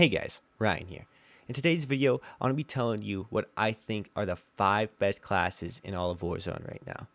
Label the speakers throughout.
Speaker 1: Hey guys, Ryan here. In today's video, I want to be telling you what I think are the 5 best classes in all of Warzone right now.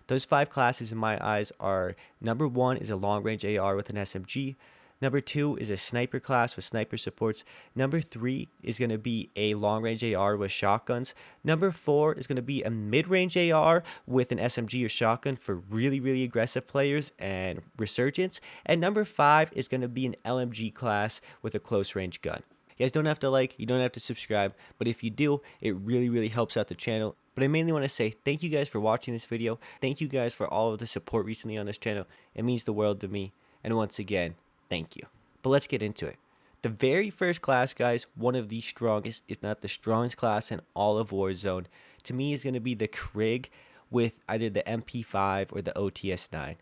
Speaker 1: Those 5 classes in my eyes are: number 1 is a long range AR with an SMG, number 2 is a sniper class with sniper supports, number 3 is going to be a long range AR with shotguns, number 4 is going to be a mid range AR with an SMG or shotgun for really aggressive players and resurgence, and number 5 is going to be an LMG class with a close range gun. You guys don't have to like, you don't have to subscribe, but if you do, it really helps out the channel. But I mainly want to say thank you guys for watching this video. Thank you guys for all of the support recently on this channel. It means the world to me. And once again, thank you. But let's get into it. The very first class, guys, one of the strongest, if not the strongest class in all of Warzone, to me is going to be the Krig with either the MP5 or the OTS9.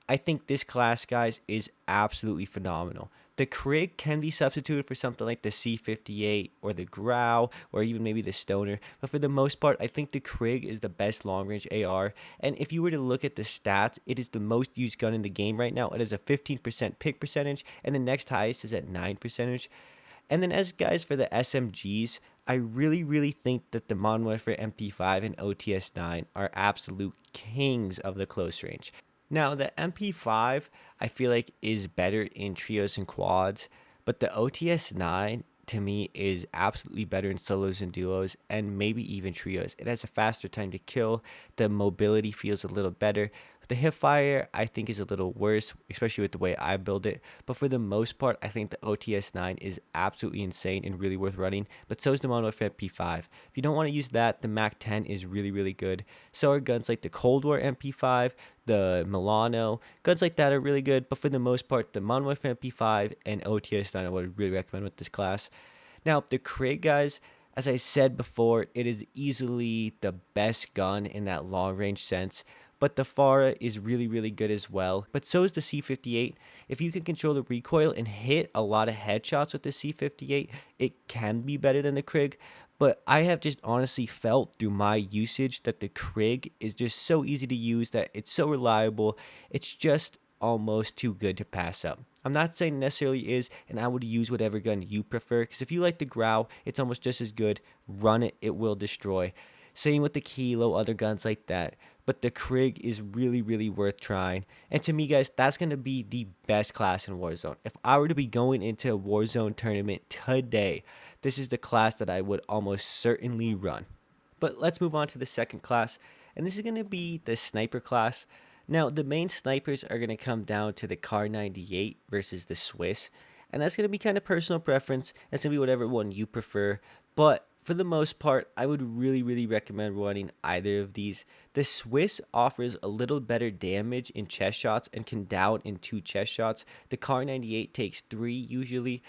Speaker 1: I think this class, guys, is absolutely phenomenal. The Krig can be substituted for something like the C58 or the Grau or even maybe the Stoner, but for the most part, I think the Krig is the best long-range AR, and if you were to look at the stats, it is the most used gun in the game right now. It has a 15% pick percentage, and the next highest is at 9%. And then as guys for the SMGs, I really think that the Monolithic MP5 and OTS9 are absolute kings of the close range. Now, the MP5, I feel like, is better in trios and quads, but the OTS9, to me, is absolutely better in solos and duos, and maybe even trios. It has a faster time to kill, the mobility feels a little better. The hipfire, I think, is a little worse, especially with the way I build it, but for the most part, I think the OTS9 is absolutely insane and really worth running, but so is the Monolithic MP5. If you don't want to use that, the Mac 10 is really good. So are guns like the Cold War MP5, the Milano, guns like that are really good, but for the most part, the Monolithic MP5 and OTS9 I would really recommend with this class. Now, the Krig, guys, as I said before, it is easily the best gun in that long range sense, but the Farah is really good as well, but so is the C58. If you can control the recoil and hit a lot of headshots with the C58, it can be better than the Krig, but I have just honestly felt through my usage that the Krig is just so easy to use, that it's so reliable, it's just almost too good to pass up. I'm not saying it necessarily is, and I would use whatever gun you prefer, because if you like the Grau, it's almost just as good. Run it, it will destroy. Same with the Kilo, other guns like that. But the Krig is really worth trying. And to me, guys, that's going to be the best class in Warzone. If I were to be going into a Warzone tournament today, this is the class that I would almost certainly run. But let's move on to the second class, and this is going to be the sniper class. Now, the main snipers are going to come down to the Kar 98 versus the Swiss, and that's going to be kind of personal preference. That's going to be whatever one you prefer, but for the most part, I would really recommend running either of these. The Swiss offers a little better damage in chest shots and can down in 2 chest shots. The Kar 98 takes 3 usually,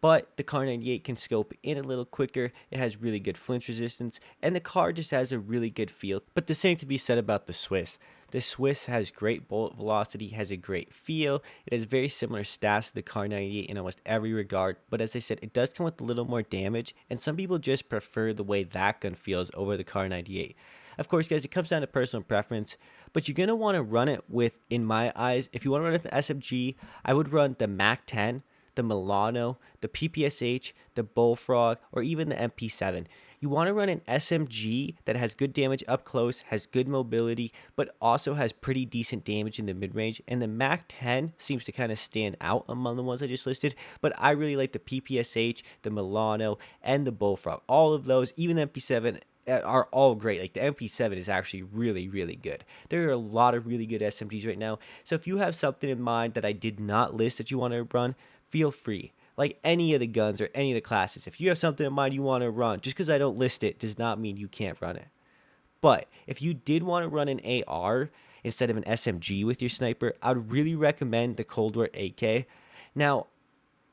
Speaker 1: but the Kar 98 can scope in a little quicker. It has really good flinch resistance, and the Kar just has a really good feel. But the same can be said about the Swiss. The Swiss has great bullet velocity, has a great feel. It has very similar stats to the Kar 98 in almost every regard, but as I said, it does come with a little more damage, and some people just prefer the way that gun feels over the Kar 98. Of course, guys, it comes down to personal preference, but you're going to want to run it with, in my eyes, if you want to run it with the SMG, I would run the Mac 10, the Milano, the PPSH, the Bullfrog, or even the MP7. You want to run an SMG that has good damage up close, has good mobility, but also has pretty decent damage in the mid-range, and the Mac 10 seems to kind of stand out among the ones I just listed, but I really like the PPSH, the Milano, and the Bullfrog. All of those, even the MP7, are all great. Like the MP7 is actually really good. There are a lot of really good SMGs right now, so if you have something in mind that I did not list that you want to run, feel free. Like any of the guns or any of the classes, if you have something in mind you want to run, just because I don't list it does not mean you can't run it. But if you did want to run an AR instead of an SMG with your sniper, I would really recommend the Cold War AK. Now,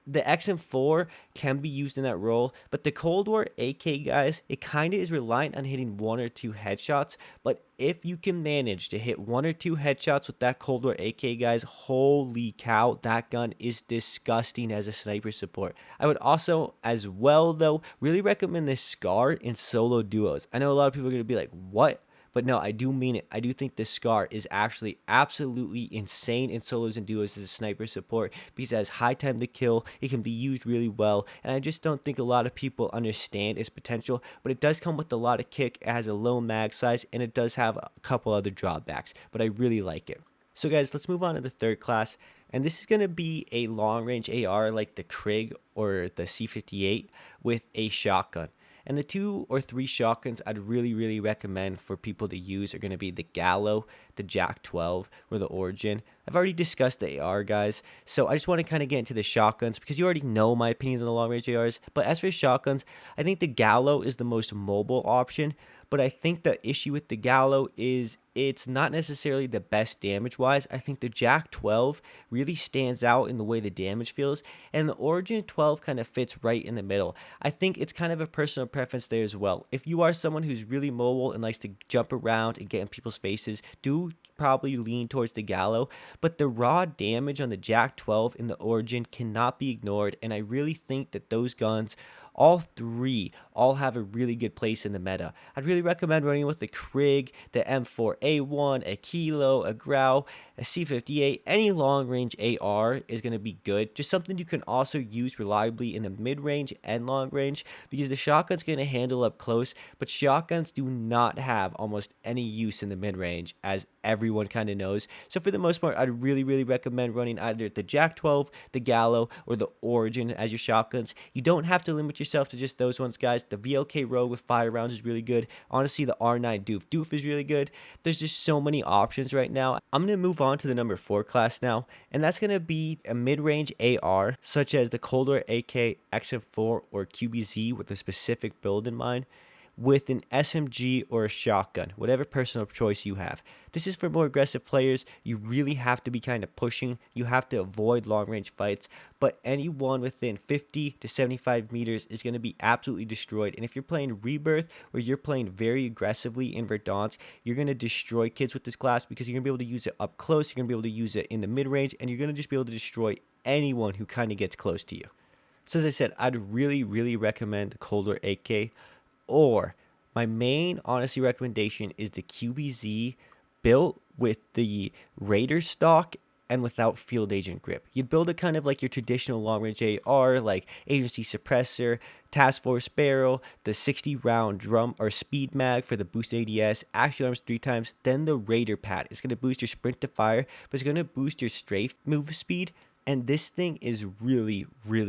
Speaker 1: the XM4 can be used in that role, but the Cold War AK, guys, it kind of is reliant on hitting 1 or 2 headshots, but if you can manage to hit 1 or 2 headshots with that Cold War AK, guys, holy cow, that gun is disgusting as a sniper support. I would also, as well, though, really recommend this Scar in solo duos. I know a lot of people are going to be like, what? But no, I do mean it. I do think the Scar is actually absolutely insane in solos and duos as a sniper support because it has high time to kill. It can be used really well, and I just don't think a lot of people understand its potential. But it does come with a lot of kick. It has a low mag size, and it does have a couple other drawbacks, but I really like it. So guys, let's move on to the third class, and this is going to be a long range AR like the Krig or the C58 with a shotgun. And the 2 or 3 shotguns I'd really recommend for people to use are going to be the Gallo, the Jak 12, or the Origin. I've already discussed the AR, guys, so I just want to kind of get into the shotguns because you already know my opinions on the long range ARs. But as for shotguns, I think the Gallo is the most mobile option. But I think the issue with the Gallo is it's not necessarily the best damage-wise. I think the Jak 12 really stands out in the way the damage feels, and the Origin 12 kind of fits right in the middle. I think it's kind of a personal preference there as well. If you are someone who's really mobile and likes to jump around and get in people's faces, do probably lean towards the Gallo, but the raw damage on the Jak 12 in the Origin cannot be ignored, and I really think that those guns all 3 have a really good place in the meta. I'd really recommend running with the Krig, the M4A1, a Kilo, a Grau, a C58. Any long range AR is going to be good. Just something you can also use reliably in the mid range and long range because the shotgun's going to handle up close, but shotguns do not have almost any use in the mid range, as everyone kind of knows. So for the most part, I'd really recommend running either the Jak 12, the Gallo, or the Origin as your shotguns. You don't have to limit yourself to just those ones, guys. The VLK Rogue with 5 rounds is really good. Honestly, the R9 Doof is really good. There's just so many options right now. I'm going to move on to the number 4 class now, and that's going to be a mid-range AR, such as the Coldor AK, XM4, or QBZ with a specific build in mind, with an SMG or a shotgun, whatever personal choice you have. This is for more aggressive players. You really have to be kind of pushing. You have to avoid long-range fights, but anyone within 50 to 75 meters is going to be absolutely destroyed. And if you're playing Rebirth or you're playing very aggressively in Verdansk, you're going to destroy kids with this class because you're going to be able to use it up close, you're going to be able to use it in the mid-range, and you're going to just be able to destroy anyone who kind of gets close to you. So as I said, I'd really recommend the Coldor AK, or my main honestly recommendation is the QBZ built with the Raider stock and without field agent grip. You'd build it kind of like your traditional long range AR, like agency suppressor, task force barrel, the 60 round drum or speed mag for the boost ADS, axial arms 3 times, then the Raider pad. It's going to boost your sprint to fire, but it's going to boost your strafe move speed. And this thing is really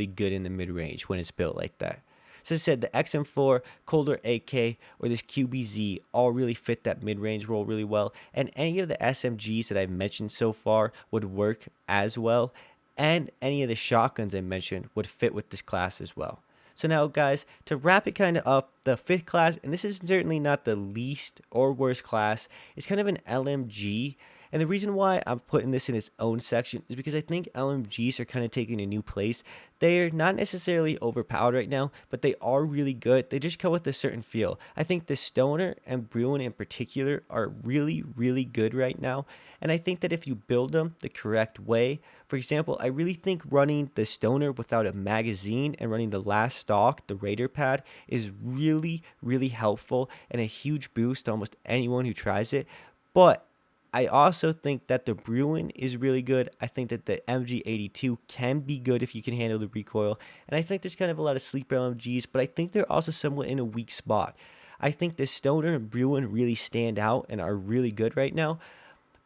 Speaker 1: good in the mid range when it's built like that. So as I said, the XM4, Coldor AK, or this QBZ all really fit that mid-range role really well. And any of the SMGs that I've mentioned so far would work as well. And any of the shotguns I mentioned would fit with this class as well. So now, guys, to wrap it kind of up, the 5th class, and this is certainly not the least or worst class, it's kind of an LMG. And the reason why I'm putting this in its own section is because I think LMGs are kind of taking a new place. They're not necessarily overpowered right now, but they are really good. They just come with a certain feel. I think the Stoner and Bruen in particular are really good right now. And I think that if you build them the correct way, for example, I really think running the Stoner without a magazine and running the last stock, the Raider pad, is really helpful and a huge boost to almost anyone who tries it. But I also think that the Bruen is really good. I think that the MG82 can be good if you can handle the recoil. And I think there's kind of a lot of sleeper LMGs, but I think they're also somewhat in a weak spot. I think the Stoner and Bruen really stand out and are really good right now.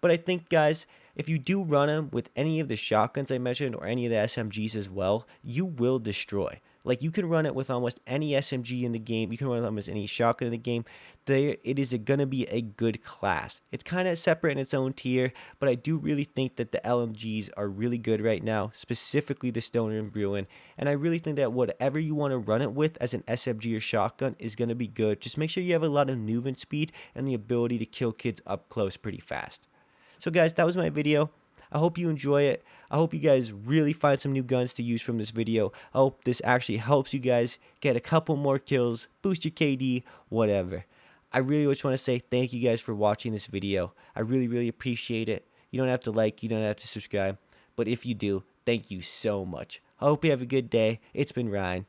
Speaker 1: But I think, guys, if you do run them with any of the shotguns I mentioned or any of the SMGs as well, you will destroy. Like, you can run it with almost any SMG in the game. You can run it with almost any shotgun in the game. It is going to be a good class. It's kind of separate in its own tier, but I do really think that the LMGs are really good right now, specifically the Stoner and Bruen. And I really think that whatever you want to run it with as an SMG or shotgun is going to be good. Just make sure you have a lot of movement speed and the ability to kill kids up close pretty fast. So guys, that was my video. I hope you enjoy it. I hope you guys really find some new guns to use from this video. I hope this actually helps you guys get a couple more kills, boost your KD, whatever. I really just want to say thank you guys for watching this video. I really appreciate it. You don't have to like, you don't have to subscribe, but if you do, thank you so much. I hope you have a good day. It's been Ryan.